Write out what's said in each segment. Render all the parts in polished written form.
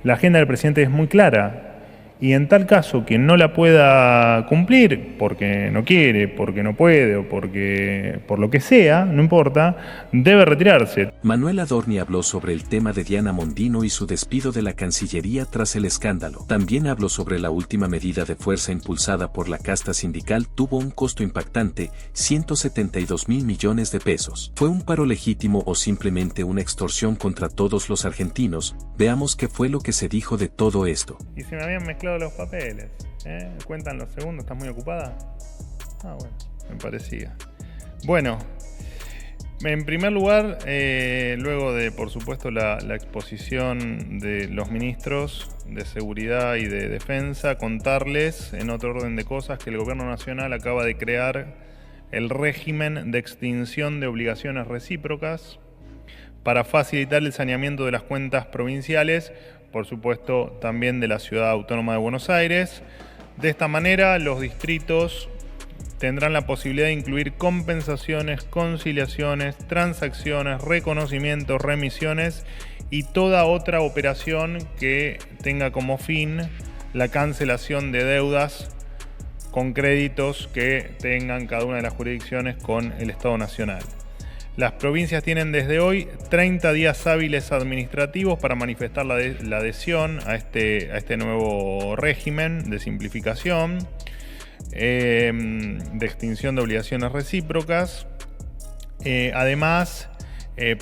la agenda del presidente es muy clara. Y en tal caso, quien no la pueda cumplir, porque no quiere, porque no puede o por lo que sea, no importa, debe retirarse. Manuel Adorni habló sobre el tema de Diana Mondino y su despido de la Cancillería tras el escándalo. También habló sobre la última medida de fuerza impulsada por la casta sindical tuvo un costo impactante, 172.000 millones de pesos. ¿Fue un paro legítimo o simplemente una extorsión contra todos los argentinos? Veamos qué fue lo que se dijo de todo esto. Y se me habían mezclado los papeles, ¿Cuentan los segundos? ¿Estás muy ocupada? Ah, bueno, me parecía. Bueno, en primer lugar, luego de, por supuesto, la exposición de los ministros de Seguridad y de Defensa, contarles, en otro orden de cosas, que el Gobierno Nacional acaba de crear el régimen de extinción de obligaciones recíprocas para facilitar el saneamiento de las cuentas provinciales, por supuesto también de la Ciudad Autónoma de Buenos Aires. De esta manera, los distritos tendrán la posibilidad de incluir compensaciones, conciliaciones, transacciones, reconocimientos, remisiones y toda otra operación que tenga como fin la cancelación de deudas con créditos que tengan cada una de las jurisdicciones con el Estado Nacional. Las provincias tienen desde hoy 30 días hábiles administrativos para manifestar la adhesión a este nuevo régimen de simplificación, de extinción de obligaciones recíprocas. Además,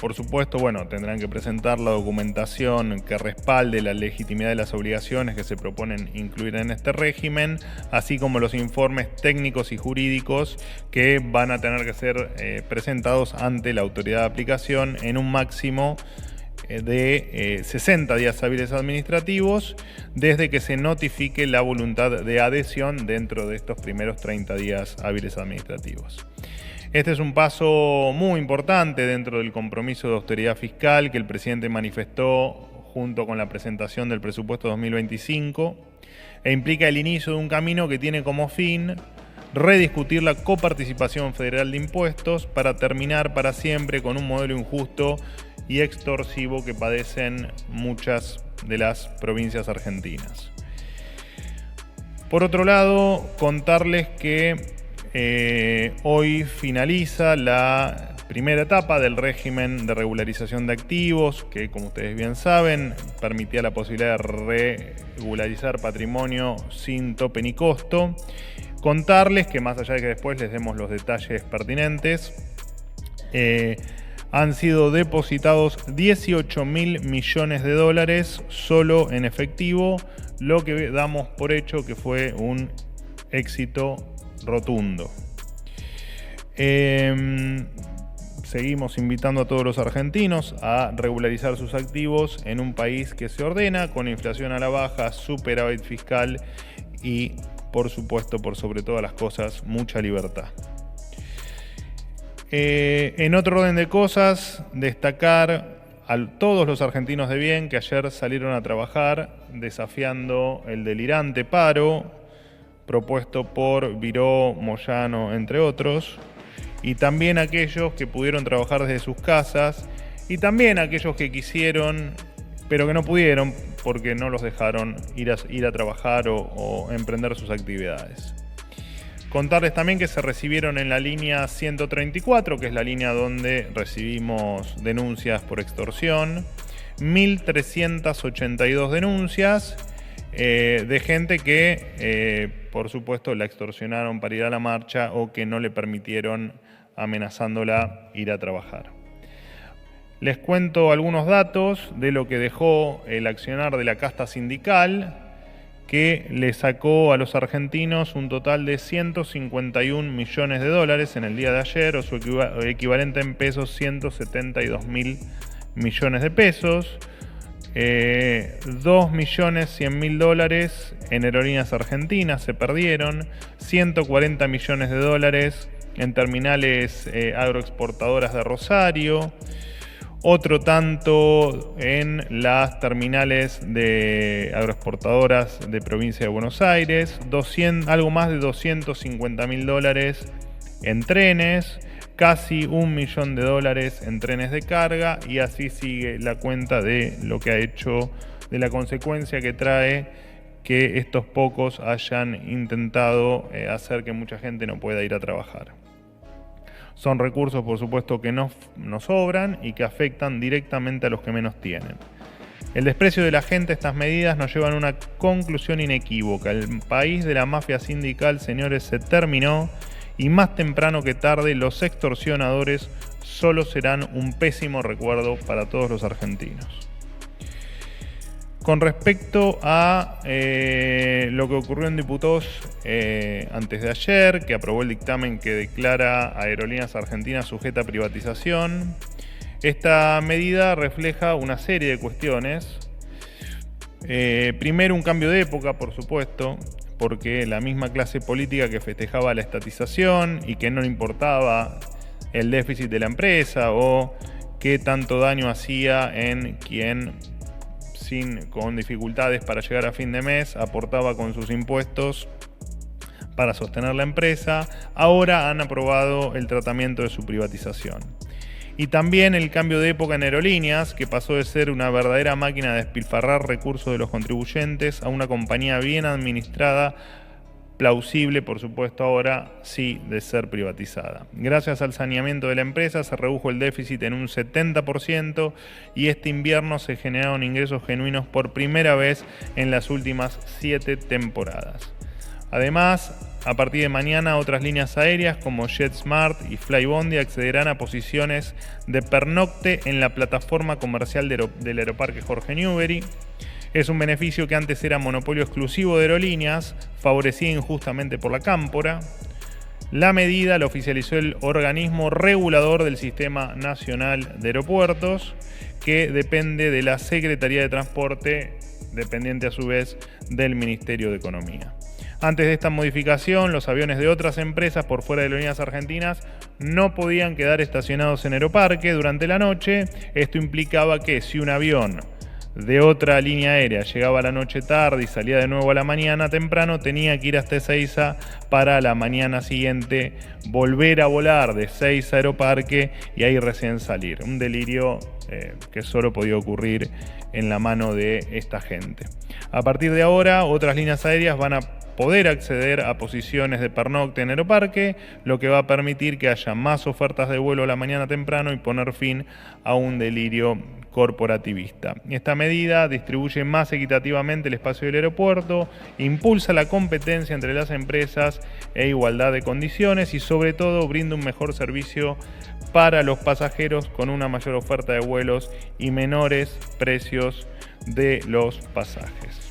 por supuesto, tendrán que presentar la documentación que respalde la legitimidad de las obligaciones que se proponen incluir en este régimen, así como los informes técnicos y jurídicos que van a tener que ser presentados ante la autoridad de aplicación en un máximo de 60 días hábiles administrativos desde que se notifique la voluntad de adhesión dentro de estos primeros 30 días hábiles administrativos. Este es un paso muy importante dentro del compromiso de austeridad fiscal que el presidente manifestó junto con la presentación del presupuesto 2025 e implica el inicio de un camino que tiene como fin rediscutir la coparticipación federal de impuestos para terminar para siempre con un modelo injusto y extorsivo que padecen muchas de las provincias argentinas. Por otro lado, contarles que hoy finaliza la primera etapa del régimen de regularización de activos, que como ustedes bien saben, permitía la posibilidad de regularizar patrimonio sin tope ni costo. Contarles que más allá de que después les demos los detalles pertinentes, han sido depositados 18.000 millones de dólares solo en efectivo, lo que damos por hecho que fue un éxito rotundo. Seguimos invitando a todos los argentinos a regularizar sus activos en un país que se ordena, con inflación a la baja, superávit fiscal y, por supuesto, por sobre todas las cosas, mucha libertad. En otro orden de cosas, destacar a todos los argentinos de bien que ayer salieron a trabajar desafiando el delirante paro propuesto por Viró, Moyano, entre otros, y también aquellos que pudieron trabajar desde sus casas, y también aquellos que quisieron, pero que no pudieron porque no los dejaron ir a trabajar o emprender sus actividades. Contarles también que se recibieron en la línea 134, que es la línea donde recibimos denuncias por extorsión, 1.382 denuncias, de gente que, por supuesto, la extorsionaron para ir a la marcha o que no le permitieron, amenazándola, ir a trabajar. Les cuento algunos datos de lo que dejó el accionar de la casta sindical, que le sacó a los argentinos un total de 151 millones de dólares en el día de ayer, o su equivalente en pesos, 172.000 millones de pesos. 2.100.000 dólares en aerolíneas argentinas se perdieron, 140 millones de dólares en terminales agroexportadoras de Rosario, otro tanto en las terminales de agroexportadoras de provincia de Buenos Aires, algo más de 250.000 dólares en trenes, casi $1 millón en trenes de carga, y así sigue la cuenta de lo que ha hecho de la consecuencia que trae que estos pocos hayan intentado hacer que mucha gente no pueda ir a trabajar. Son recursos, por supuesto, que no sobran y que afectan directamente a los que menos tienen. El desprecio de la gente a estas medidas nos lleva a una conclusión inequívoca. El país de la mafia sindical, señores, se terminó y más temprano que tarde los extorsionadores solo serán un pésimo recuerdo para todos los argentinos. Con respecto a lo que ocurrió en Diputados antes de ayer, que aprobó el dictamen que declara Aerolíneas Argentinas sujeta a privatización, esta medida refleja una serie de cuestiones. Primero, un cambio de época, por supuesto, porque la misma clase política que festejaba la estatización y que no le importaba el déficit de la empresa o qué tanto daño hacía en quien con dificultades para llegar a fin de mes aportaba con sus impuestos para sostener la empresa, ahora han aprobado el tratamiento de su privatización. Y también el cambio de época en Aerolíneas, que pasó de ser una verdadera máquina de despilfarrar recursos de los contribuyentes a una compañía bien administrada, plausible, por supuesto, ahora sí de ser privatizada. Gracias al saneamiento de la empresa se redujo el déficit en un 70% y este invierno se generaron ingresos genuinos por primera vez en las últimas 7 temporadas. Además, a partir de mañana otras líneas aéreas como JetSmart y Flybondi accederán a posiciones de pernocte en la plataforma comercial del Aeroparque Jorge Newbery. Es un beneficio que antes era monopolio exclusivo de Aerolíneas, favorecido injustamente por la Cámpora. La medida la oficializó el organismo regulador del Sistema Nacional de Aeropuertos, que depende de la Secretaría de Transporte, dependiente a su vez del Ministerio de Economía. Antes de esta modificación, los aviones de otras empresas por fuera de Aerolíneas Argentinas no podían quedar estacionados en Aeroparque durante la noche. Esto implicaba que si un avión de otra línea aérea llegaba a la noche tarde y salía de nuevo a la mañana temprano, tenía que ir hasta Ezeiza para la mañana siguiente volver a volar de Ezeiza a Aeroparque y ahí recién salir. Un delirio que solo podía ocurrir en la mano de esta gente. A partir de ahora, otras líneas aéreas van a poder acceder a posiciones de pernocte en Aeroparque, lo que va a permitir que haya más ofertas de vuelo a la mañana temprano y poner fin a un delirio corporativista. Esta medida distribuye más equitativamente el espacio del aeropuerto, impulsa la competencia entre las empresas e igualdad de condiciones y sobre todo brinda un mejor servicio para los pasajeros con una mayor oferta de vuelos y menores precios de los pasajes.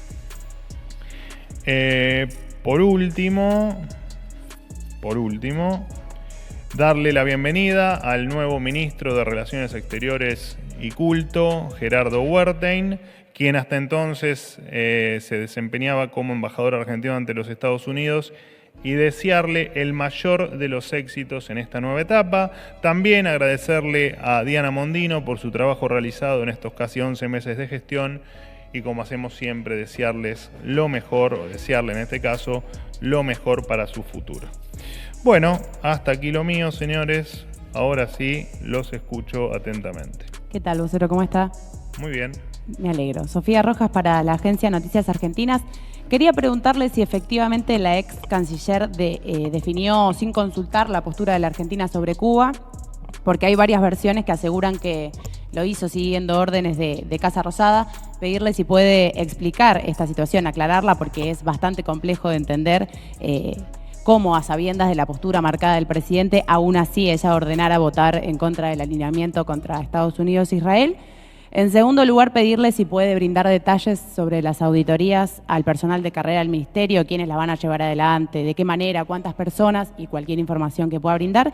Por último, darle la bienvenida al nuevo ministro de Relaciones Exteriores y Culto, Gerardo Wertheim, quien hasta entonces se desempeñaba como embajador argentino ante los Estados Unidos, y desearle el mayor de los éxitos en esta nueva etapa. También agradecerle a Diana Mondino por su trabajo realizado en estos casi 11 meses de gestión y, como hacemos siempre, desearles lo mejor, o desearle en este caso, lo mejor para su futuro. Bueno, hasta aquí lo mío, señores. Ahora sí, los escucho atentamente. ¿Qué tal, vocero? ¿Cómo está? Muy bien. Me alegro. Sofía Rojas para la Agencia Noticias Argentinas. Quería preguntarle si efectivamente la ex canciller definió sin consultar la postura de la Argentina sobre Cuba, porque hay varias versiones que aseguran que lo hizo siguiendo órdenes de Casa Rosada. Pedirle si puede explicar esta situación, aclararla, porque es bastante complejo de entender cómo, a sabiendas de la postura marcada del presidente, aún así ella ordenara votar en contra del alineamiento contra Estados Unidos e Israel. En segundo lugar, pedirle si puede brindar detalles sobre las auditorías al personal de carrera del Ministerio, quiénes las van a llevar adelante, de qué manera, cuántas personas y cualquier información que pueda brindar.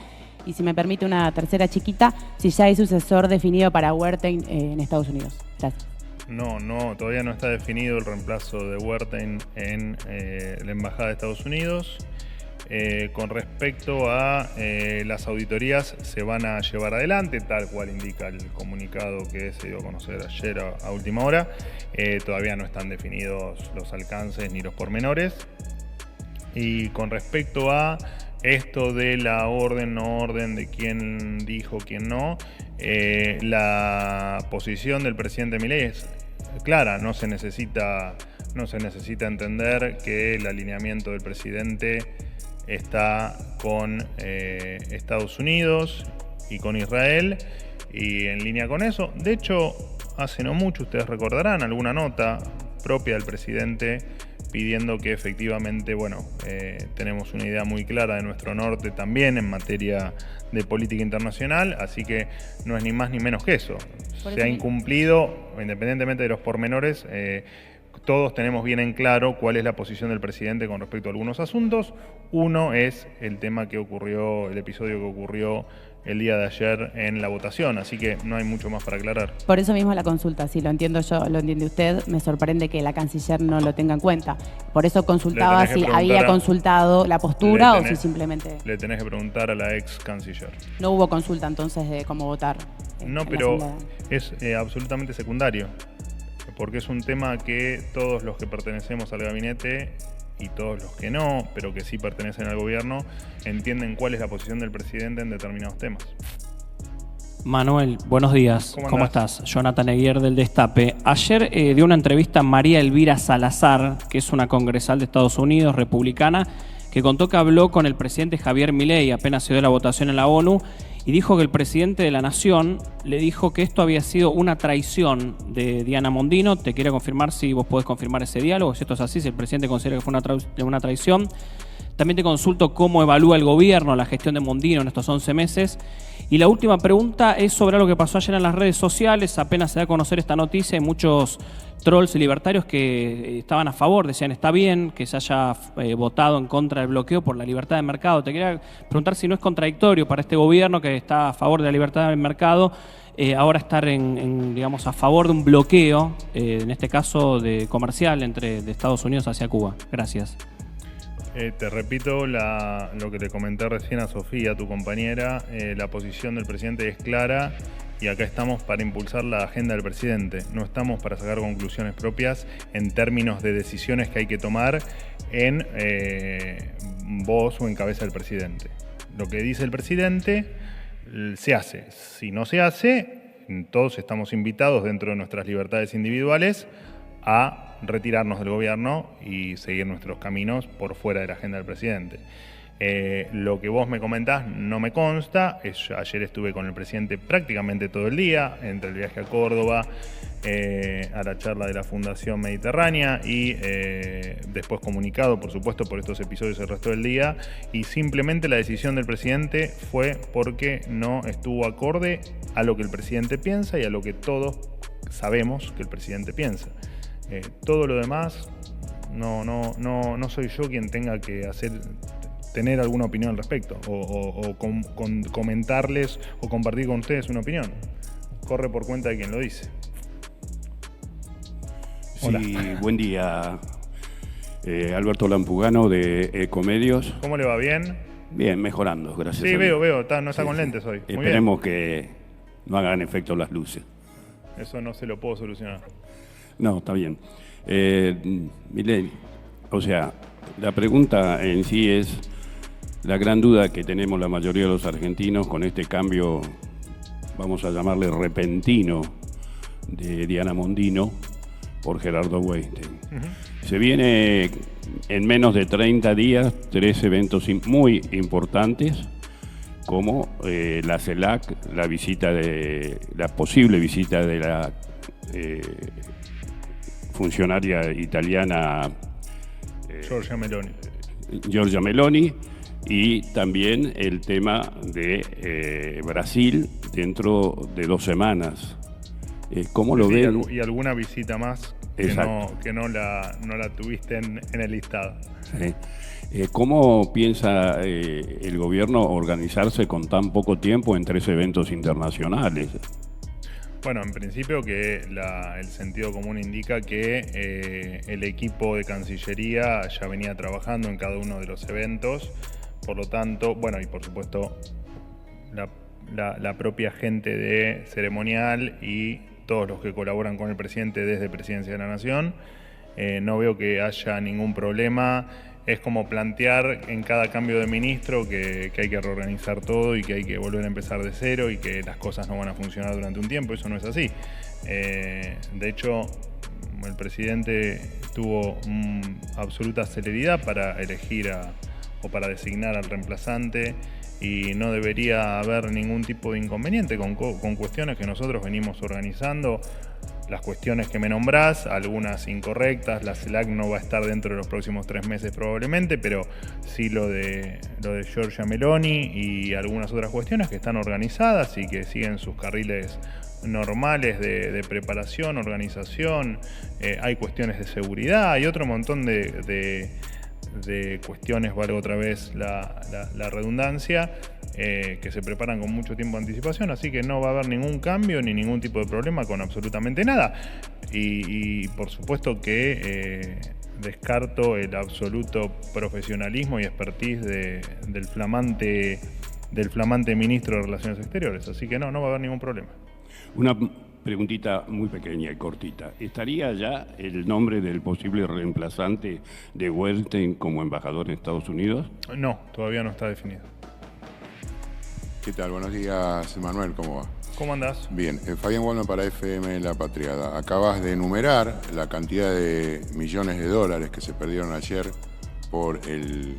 Y si me permite una tercera chiquita, si ya hay sucesor definido para Wertheim en Estados Unidos. Gracias. No, todavía no está definido el reemplazo de Wertheim en la Embajada de Estados Unidos. Con respecto a las auditorías, se van a llevar adelante, tal cual indica el comunicado que se dio a conocer ayer a última hora. Todavía no están definidos los alcances ni los pormenores. Y con respecto a esto de la orden, no orden, de quién dijo, quién no, la posición del presidente Milei es clara, no se necesita entender que el alineamiento del presidente está con Estados Unidos y con Israel, y en línea con eso. De hecho, hace no mucho, ustedes recordarán, alguna nota propia del presidente pidiendo que efectivamente, tenemos una idea muy clara de nuestro norte también en materia de política internacional, así que no es ni más ni menos que eso. Se ha incumplido, independientemente de los pormenores, todos tenemos bien en claro cuál es la posición del presidente con respecto a algunos asuntos. Uno es el tema que ocurrió, el episodio que ocurrió el día de ayer en la votación, así que no hay mucho más para aclarar. Por eso mismo la consulta, si lo entiendo yo, lo entiende usted, me sorprende que la canciller no lo tenga en cuenta. Por eso consultaba si había consultado la postura o si simplemente... Le tenés que preguntar a la ex canciller. No hubo consulta entonces de cómo votar. No, pero es absolutamente secundario, porque es un tema que todos los que pertenecemos al gabinete y todos los que no, pero que sí pertenecen al gobierno, entienden cuál es la posición del presidente en determinados temas. Manuel, buenos días. ¿Cómo estás? Jonathan Eguier del Destape. Ayer dio una entrevista a María Elvira Salazar, que es una congresal de Estados Unidos, republicana, que contó que habló con el presidente Javier Milei apenas se dio la votación en la ONU y dijo que el presidente de la Nación le dijo que esto había sido una traición de Diana Mondino. Te quería confirmar si vos podés confirmar ese diálogo, si esto es así, si el presidente considera que fue una traición. También te consulto cómo evalúa el gobierno la gestión de Mondino en estos 11 meses. Y la última pregunta es sobre algo que pasó ayer en las redes sociales. Apenas se da a conocer esta noticia, hay muchos trolls y libertarios que estaban a favor, decían está bien que se haya votado en contra del bloqueo por la libertad de mercado. Te quería preguntar si no es contradictorio para este gobierno que está a favor de la libertad del mercado, ahora estar digamos, a favor de un bloqueo, en este caso de comercial de Estados Unidos hacia Cuba. Gracias. Te repito lo que te comenté recién a Sofía, tu compañera. La posición del presidente es clara y acá estamos para impulsar la agenda del presidente. No estamos para sacar conclusiones propias en términos de decisiones que hay que tomar en voz o en cabeza del presidente. Lo que dice el presidente se hace. Si no se hace, todos estamos invitados dentro de nuestras libertades individuales a retirarnos del gobierno y seguir nuestros caminos por fuera de la agenda del presidente. Lo que vos me comentás no me consta. Ayer estuve con el presidente prácticamente todo el día, entre el viaje a Córdoba, a la charla de la Fundación Mediterránea y después comunicado, por supuesto, por estos episodios el resto del día. Y simplemente la decisión del presidente fue porque no estuvo acorde a lo que el presidente piensa y a lo que todos sabemos que el presidente piensa. Todo lo demás, no soy yo quien tenga que tener alguna opinión al respecto o comentarles o compartir con ustedes una opinión. Corre por cuenta de quien lo dice. Hola. Sí, buen día. Alberto Lampugano de Ecomedios. ¿Cómo le va? ¿Bien? Bien, mejorando, gracias. Sí, a veo, Dios. no está con lentes hoy. Muy Esperemos bien. que no hagan efecto las luces. Eso no se lo puedo solucionar. No, está bien. Milei, o sea, la pregunta en sí es la gran duda que tenemos la mayoría de los argentinos con este cambio, vamos a llamarle repentino, de Diana Mondino por Gerardo Weinstein. Se viene en menos de 30 días 3 eventos muy importantes, como la CELAC, la posible visita de la funcionaria italiana Giorgia Meloni, y también el tema de Brasil dentro de 2 semanas. ¿Cómo lo ven? Y alguna visita más que no la tuviste en el listado. Sí. ¿Cómo piensa el gobierno organizarse con tan poco tiempo en 3 eventos internacionales? Bueno, en principio que el sentido común indica que el equipo de Cancillería ya venía trabajando en cada uno de los eventos, por lo tanto, bueno, y por supuesto la propia gente de ceremonial y todos los que colaboran con el presidente desde Presidencia de la Nación. No veo que haya ningún problema. Es como plantear en cada cambio de ministro que hay que reorganizar todo y que hay que volver a empezar de cero y que las cosas no van a funcionar durante un tiempo. Eso no es así. De hecho, el presidente tuvo absoluta celeridad para elegir o para designar al reemplazante, y no debería haber ningún tipo de inconveniente con cuestiones que nosotros venimos organizando. Las cuestiones que me nombrás, algunas incorrectas, la CELAC no va a estar dentro de los próximos 3 meses probablemente, pero sí lo de Giorgia Meloni y algunas otras cuestiones que están organizadas y que siguen sus carriles normales de preparación, organización. Hay cuestiones de seguridad, hay otro montón de cuestiones, valga otra vez la redundancia, que se preparan con mucho tiempo de anticipación, así que no va a haber ningún cambio ni ningún tipo de problema con absolutamente nada. Y por supuesto que descarto el absoluto profesionalismo y expertise del flamante ministro de Relaciones Exteriores, así que no va a haber ningún problema. Una preguntita muy pequeña y cortita. ¿Estaría ya el nombre del posible reemplazante de Weinstein como embajador en Estados Unidos? No, todavía no está definido. ¿Qué tal? Buenos días, Manuel, ¿cómo va? ¿Cómo andás? Bien, Fabián Wallman para FM La Patriada. Acabas de enumerar la cantidad de millones de dólares que se perdieron ayer por el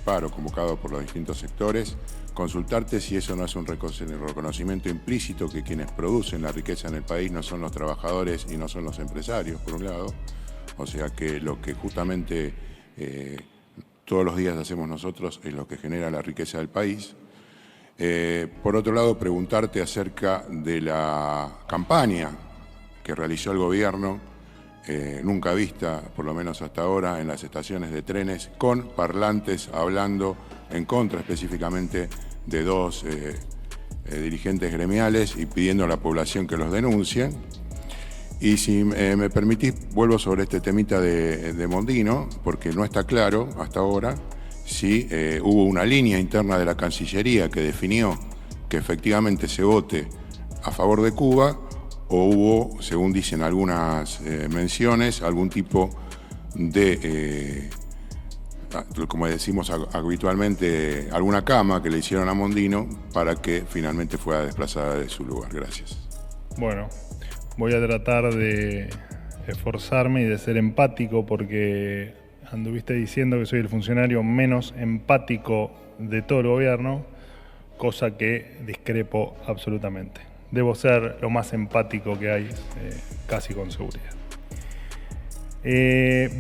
paro convocado por los distintos sectores. Consultarte si eso no es un reconocimiento implícito que quienes producen la riqueza en el país no son los trabajadores y no son los empresarios, por un lado. O sea que lo que justamente todos los días hacemos nosotros es lo que genera la riqueza del país. Por otro lado, preguntarte acerca de la campaña que realizó el gobierno, nunca vista, por lo menos hasta ahora, en las estaciones de trenes, con parlantes hablando en contra específicamente de 2 dirigentes gremiales y pidiendo a la población que los denuncien. Y si me permitís, vuelvo sobre este temita de Mondino, porque no está claro hasta ahora si hubo una línea interna de la Cancillería que definió que efectivamente se vote a favor de Cuba, o hubo, según dicen algunas menciones, algún tipo de, como decimos habitualmente, alguna cama que le hicieron a Mondino para que finalmente fuera desplazada de su lugar. Gracias. Bueno, voy a tratar de esforzarme y de ser empático, porque anduviste diciendo que soy el funcionario menos empático de todo el gobierno, cosa que discrepo absolutamente. Debo ser lo más empático que hay, casi con seguridad.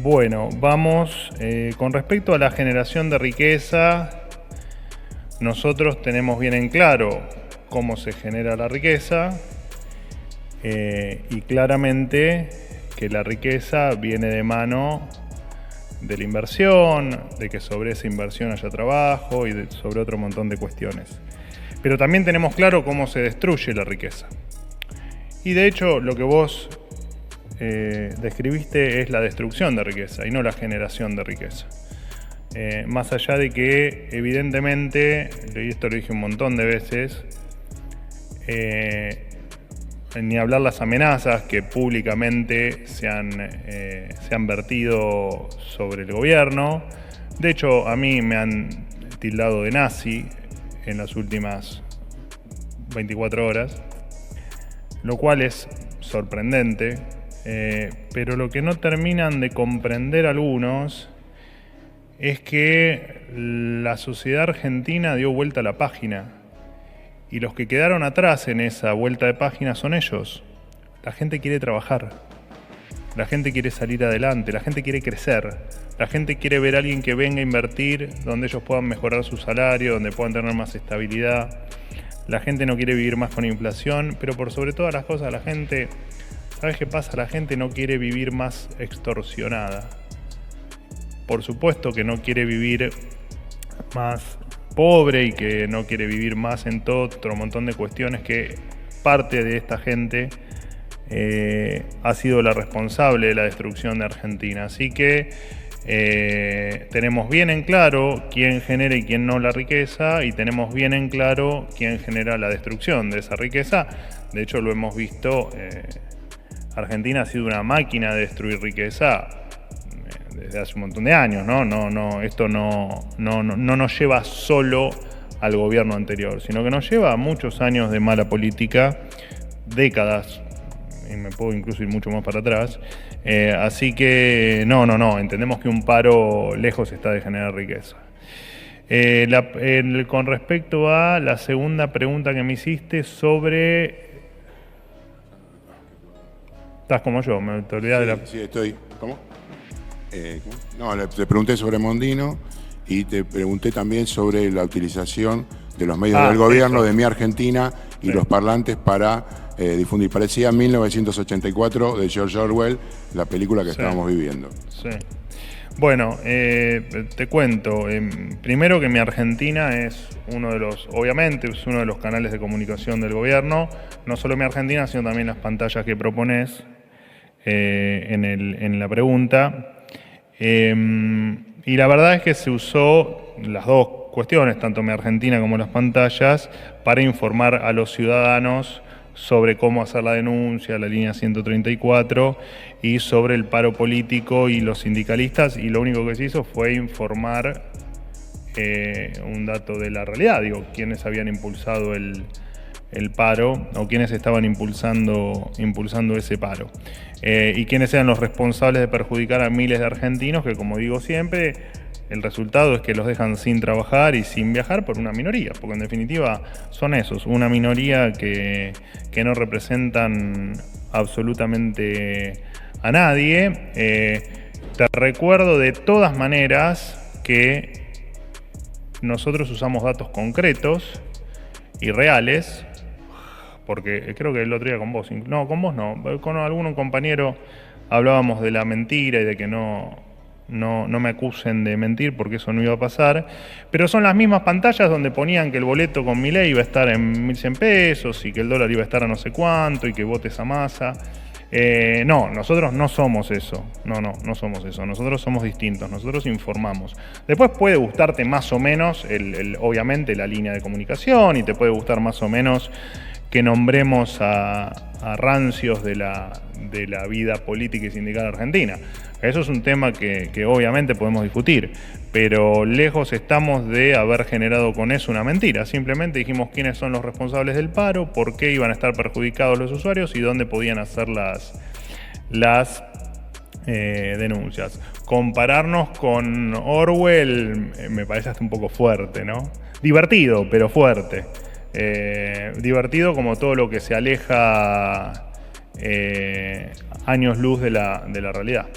Bueno, vamos. Con respecto a la generación de riqueza, nosotros tenemos bien en claro cómo se genera la riqueza, y claramente que la riqueza viene de mano de la inversión, de que sobre esa inversión haya trabajo y sobre otro montón de cuestiones. Pero también tenemos claro cómo se destruye la riqueza. Y de hecho lo que vos describiste es la destrucción de riqueza y no la generación de riqueza. Más allá de que evidentemente, y esto lo dije un montón de veces, ni hablar las amenazas que públicamente se han vertido sobre el gobierno. De hecho, a mí me han tildado de nazi en las últimas 24 horas, lo cual es sorprendente, pero lo que no terminan de comprender algunos es que la sociedad argentina dio vuelta a la página. Y los que quedaron atrás en esa vuelta de página son ellos. La gente quiere trabajar, la gente quiere salir adelante, la gente quiere crecer, la gente quiere ver a alguien que venga a invertir, donde ellos puedan mejorar su salario, donde puedan tener más estabilidad. La gente no quiere vivir más con inflación, pero por sobre todas las cosas la gente, ¿sabes qué pasa? La gente no quiere vivir más extorsionada. Por supuesto que no quiere vivir más pobre y que no quiere vivir más en todo otro montón de cuestiones que parte de esta gente ha sido la responsable de la destrucción de Argentina. Así que tenemos bien en claro quién genera y quién no la riqueza, y tenemos bien en claro quién genera la destrucción de esa riqueza. De hecho, lo hemos visto, Argentina ha sido una máquina de destruir riqueza desde hace un montón de años, ¿no? Esto no nos lleva solo al gobierno anterior, sino que nos lleva a muchos años de mala política, décadas, y me puedo incluso ir mucho más para atrás. Así que no, entendemos que un paro lejos está de generar riqueza. Con respecto a la segunda pregunta que me hiciste sobre... Estás como yo, me te olvidás de la... Sí, estoy... ¿Cómo? No, te pregunté sobre Mondino y te pregunté también sobre la utilización de los medios del gobierno, de Mi Argentina y los parlantes para difundir. Parecía 1984 de George Orwell, la película que estábamos viviendo. Sí. Bueno, te cuento. Primero que Mi Argentina es obviamente es uno de los canales de comunicación del gobierno. No solo Mi Argentina, sino también las pantallas que propones en la pregunta. Y la verdad es que se usó las dos cuestiones, tanto Mi Argentina como las pantallas, para informar a los ciudadanos sobre cómo hacer la denuncia, la línea 134, y sobre el paro político y los sindicalistas, y lo único que se hizo fue informar un dato de la realidad, quiénes habían impulsado el paro o quiénes estaban impulsando ese paro. Y quiénes eran los responsables de perjudicar a miles de argentinos que, como digo siempre, el resultado es que los dejan sin trabajar y sin viajar por una minoría, porque en definitiva son esos, una minoría que no representan absolutamente a nadie. Te recuerdo de todas maneras que nosotros usamos datos concretos y reales, porque creo que el otro día con vos no, con algún compañero hablábamos de la mentira y de que no me acusen de mentir porque eso no iba a pasar, pero son las mismas pantallas donde ponían que el boleto con Milei iba a estar en 1.100 pesos y que el dólar iba a estar a no sé cuánto y que votes a Massa. No, nosotros no somos eso, no somos eso, nosotros somos distintos, nosotros informamos. Después puede gustarte más o menos, obviamente, la línea de comunicación, y te puede gustar más o menos que nombremos a rancios de la vida política y sindical argentina. Eso es un tema que obviamente podemos discutir, pero lejos estamos de haber generado con eso una mentira. Simplemente dijimos quiénes son los responsables del paro, por qué iban a estar perjudicados los usuarios y dónde podían hacer las denuncias. Compararnos con Orwell me parece hasta un poco fuerte, ¿no? Divertido, pero fuerte. Divertido como todo lo que se aleja años luz de la realidad.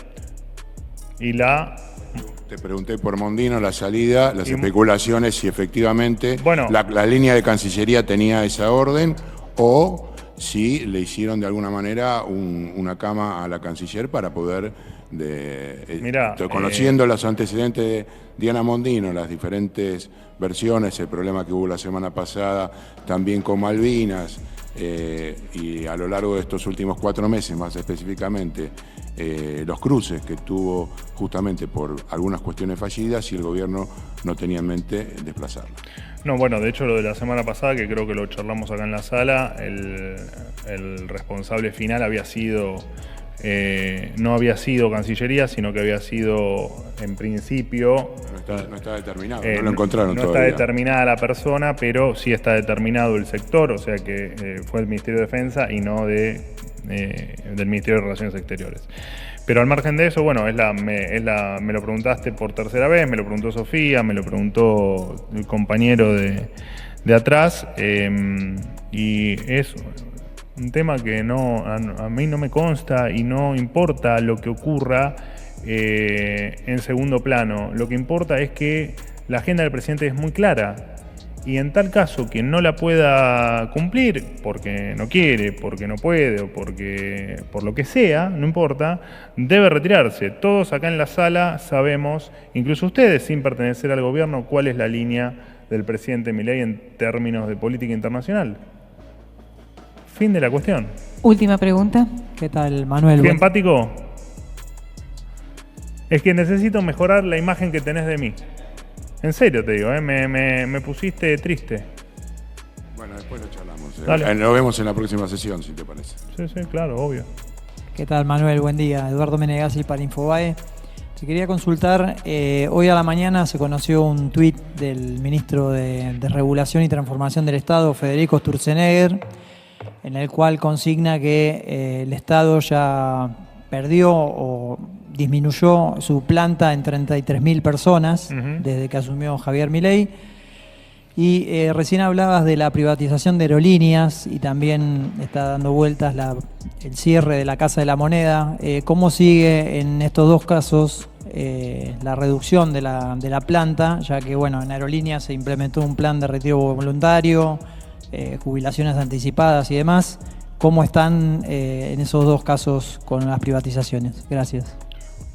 Te pregunté por Mondino, la salida, las especulaciones, si efectivamente la línea de Cancillería tenía esa orden o si le hicieron de alguna manera una cama a la canciller para poder, conociendo los antecedentes de Diana Mondino, las diferentes versiones, el problema que hubo la semana pasada también con Malvinas, y a lo largo de estos últimos 4 meses más específicamente, los cruces que tuvo justamente por algunas cuestiones fallidas, y el gobierno no tenía en mente desplazarla. No, bueno, de hecho lo de la semana pasada, que creo que lo charlamos acá en la sala, el responsable final había sido, no había sido Cancillería, sino que había sido, en principio... No está determinado, no lo encontraron todavía. No está determinada la persona, pero sí está determinado el sector, o sea que fue el Ministerio de Defensa y no del Ministerio de Relaciones Exteriores. Pero al margen de eso, bueno, me lo preguntaste por tercera vez, me lo preguntó Sofía, me lo preguntó el compañero de atrás, y es un tema que a mí no me consta y no importa lo que ocurra en segundo plano. Lo que importa es que la agenda del presidente es muy clara. Y en tal caso que no la pueda cumplir porque no quiere, porque no puede o por lo que sea, no importa, debe retirarse. Todos acá en la sala sabemos, incluso ustedes sin pertenecer al gobierno, cuál es la línea del presidente Milei en términos de política internacional. Fin de la cuestión. Última pregunta. ¿Qué tal, Manuel? ¿Fui empático? Es que necesito mejorar la imagen que tenés de mí. En serio te digo, me pusiste triste. Bueno, después lo charlamos. Dale. Lo vemos en la próxima sesión, si te parece. Sí, claro, obvio. ¿Qué tal, Manuel? Buen día. Eduardo Menegazzi para Infobae. Te quería consultar, hoy a la mañana se conoció un tuit del ministro de Regulación y Transformación del Estado, Federico Sturzenegger, en el cual consigna que el Estado ya perdió o disminuyó su planta en 33.000 personas desde que asumió Javier Milei. Y recién hablabas de la privatización de aerolíneas y también está dando vueltas el cierre de la Casa de la Moneda. ¿Cómo sigue en estos dos casos la reducción de la planta? Ya que bueno, en aerolíneas se implementó un plan de retiro voluntario, jubilaciones anticipadas y demás. ¿Cómo están en esos dos casos con las privatizaciones? Gracias.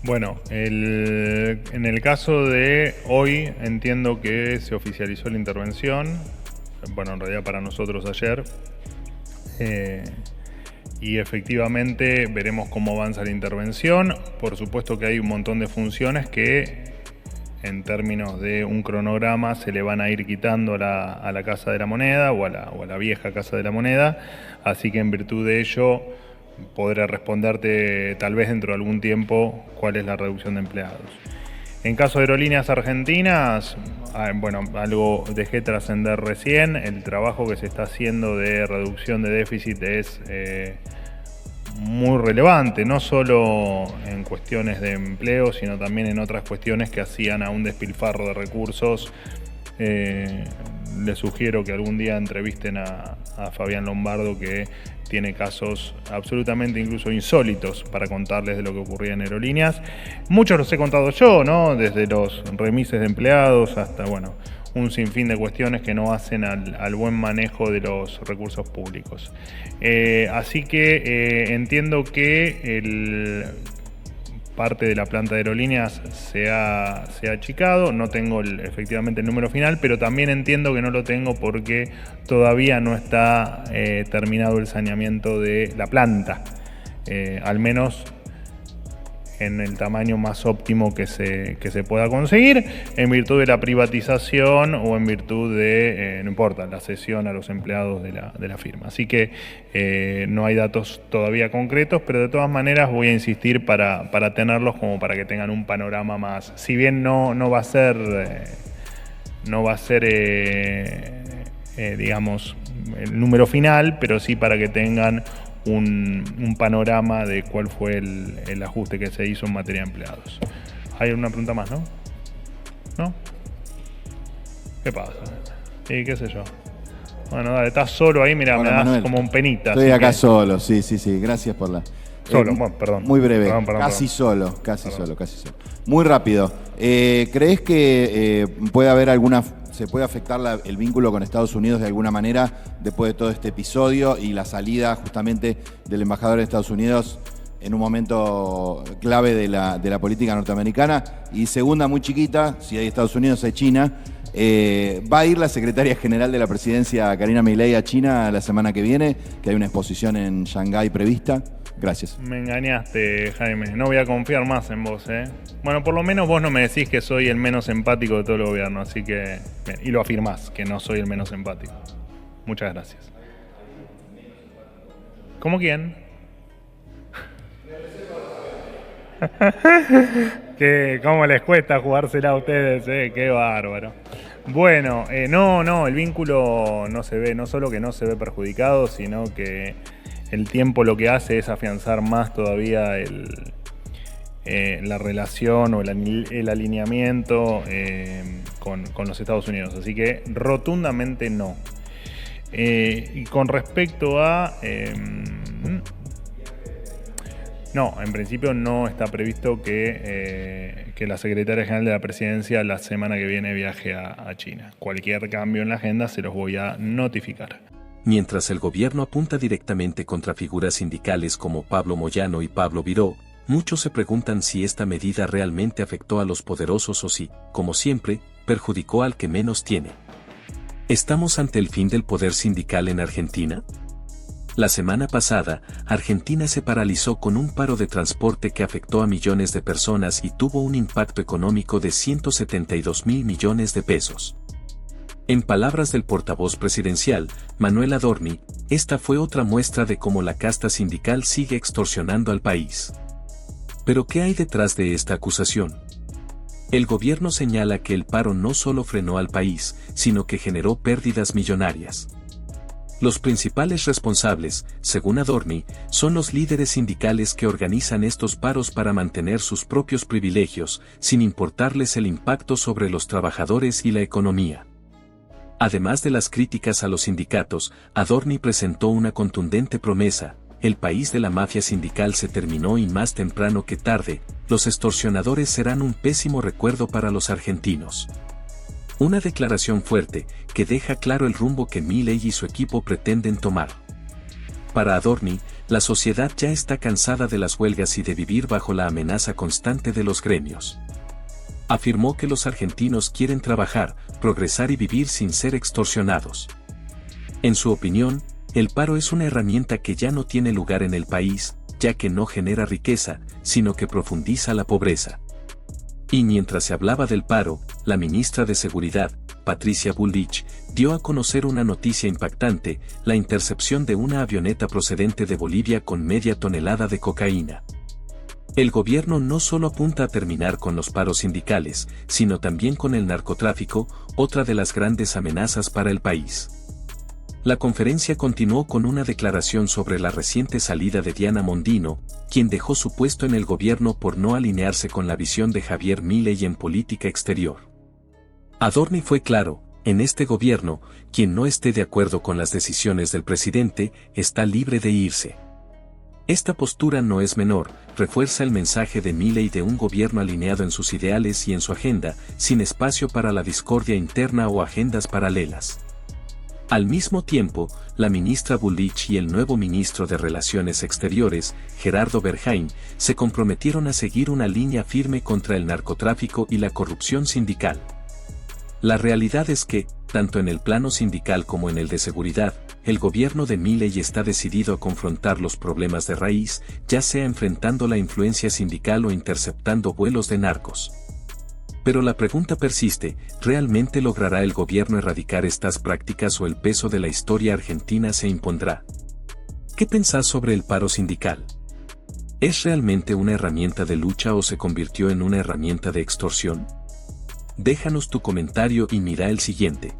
Bueno, en el caso de hoy entiendo que se oficializó la intervención, bueno, en realidad para nosotros ayer, y efectivamente veremos cómo avanza la intervención. Por supuesto que hay un montón de funciones que en términos de un cronograma se le van a ir quitando a la Casa de la Moneda o a la vieja Casa de la Moneda, así que en virtud de ello podré responderte tal vez dentro de algún tiempo cuál es la reducción de empleados. En caso de Aerolíneas Argentinas, bueno, algo dejé trascender recién, el trabajo que se está haciendo de reducción de déficit es muy relevante, no solo en cuestiones de empleo, sino también en otras cuestiones que hacían a un despilfarro de recursos. Les sugiero que algún día entrevisten a Fabián Lombardo, que tiene casos absolutamente incluso insólitos para contarles de lo que ocurría en aerolíneas. Muchos los he contado yo, ¿no? Desde los remises de empleados hasta, bueno, un sinfín de cuestiones que no hacen al buen manejo de los recursos públicos. Así que entiendo que parte de la planta de aerolíneas se ha achicado, no tengo efectivamente el número final, pero también entiendo que no lo tengo porque todavía no está terminado el saneamiento de la planta, al menos en el tamaño más óptimo que se pueda conseguir, en virtud de la privatización o en virtud de, no importa, la cesión a los empleados de la firma. Así que no hay datos todavía concretos, pero de todas maneras voy a insistir para tenerlos como para que tengan un panorama más. Si bien no va a ser, digamos, el número final, pero sí para que tengan un panorama de cuál fue el ajuste que se hizo en materia de empleados. Hay una pregunta más, ¿no? ¿No? ¿Qué pasa? Sí, qué sé yo. Bueno, dale, estás solo ahí, mira, me das Manuel, como un penita. Estoy acá solo, sí, gracias por la... Solo, bueno, perdón. Muy breve, perdón. Casi solo. Muy rápido. ¿Crees que puede haber se puede afectar el vínculo con Estados Unidos de alguna manera después de todo este episodio y la salida justamente del embajador de Estados Unidos en un momento clave de la política norteamericana? Y segunda, muy chiquita, si hay Estados Unidos hay China. ¿Va a ir la secretaria general de la presidencia, Karina Milei, a China la semana que viene? Que hay una exposición en Shanghái prevista. Gracias. Me engañaste, Jaime. No voy a confiar más en vos, ¿eh? Bueno, por lo menos vos no me decís que soy el menos empático de todo el gobierno, así que... Bien, y lo afirmás, que no soy el menos empático. Muchas gracias. ¿Cómo quién? ¿Cómo les cuesta jugársela a ustedes, eh? Qué bárbaro. Bueno, no, el vínculo no se ve, no solo que no se ve perjudicado, sino que el tiempo lo que hace es afianzar más todavía la relación o el alineamiento con los Estados Unidos. Así que rotundamente no. Y con respecto a... no, en principio no está previsto que la secretaria general de la presidencia la semana que viene viaje a China. Cualquier cambio en la agenda se los voy a notificar. Mientras el gobierno apunta directamente contra figuras sindicales como Pablo Moyano y Pablo Viró, muchos se preguntan si esta medida realmente afectó a los poderosos o si, como siempre, perjudicó al que menos tiene. ¿Estamos ante el fin del poder sindical en Argentina? La semana pasada, Argentina se paralizó con un paro de transporte que afectó a millones de personas y tuvo un impacto económico de 172.000 millones de pesos. En palabras del portavoz presidencial, Manuel Adorni, esta fue otra muestra de cómo la casta sindical sigue extorsionando al país. ¿Pero qué hay detrás de esta acusación? El gobierno señala que el paro no solo frenó al país, sino que generó pérdidas millonarias. Los principales responsables, según Adorni, son los líderes sindicales que organizan estos paros para mantener sus propios privilegios, sin importarles el impacto sobre los trabajadores y la economía. Además de las críticas a los sindicatos, Adorni presentó una contundente promesa: el país de la mafia sindical se terminó y más temprano que tarde, los extorsionadores serán un pésimo recuerdo para los argentinos. Una declaración fuerte, que deja claro el rumbo que Milei y su equipo pretenden tomar. Para Adorni, la sociedad ya está cansada de las huelgas y de vivir bajo la amenaza constante de los gremios. Afirmó que los argentinos quieren trabajar, progresar y vivir sin ser extorsionados. En su opinión, el paro es una herramienta que ya no tiene lugar en el país, ya que no genera riqueza, sino que profundiza la pobreza. Y mientras se hablaba del paro, la ministra de Seguridad, Patricia Bullrich, dio a conocer una noticia impactante: la intercepción de una avioneta procedente de Bolivia con media tonelada de cocaína. El gobierno no solo apunta a terminar con los paros sindicales, sino también con el narcotráfico, otra de las grandes amenazas para el país. La conferencia continuó con una declaración sobre la reciente salida de Diana Mondino, quien dejó su puesto en el gobierno por no alinearse con la visión de Javier Milei en política exterior. Adorni fue claro: en este gobierno, quien no esté de acuerdo con las decisiones del presidente, está libre de irse. Esta postura no es menor, refuerza el mensaje de Milei de un gobierno alineado en sus ideales y en su agenda, sin espacio para la discordia interna o agendas paralelas. Al mismo tiempo, la ministra Bullrich y el nuevo ministro de Relaciones Exteriores, Gerardo Berheim, se comprometieron a seguir una línea firme contra el narcotráfico y la corrupción sindical. La realidad es que, tanto en el plano sindical como en el de seguridad, el gobierno de Milei está decidido a confrontar los problemas de raíz, ya sea enfrentando la influencia sindical o interceptando vuelos de narcos. Pero la pregunta persiste: ¿realmente logrará el gobierno erradicar estas prácticas o el peso de la historia argentina se impondrá? ¿Qué pensás sobre el paro sindical? ¿Es realmente una herramienta de lucha o se convirtió en una herramienta de extorsión? Déjanos tu comentario y mira el siguiente.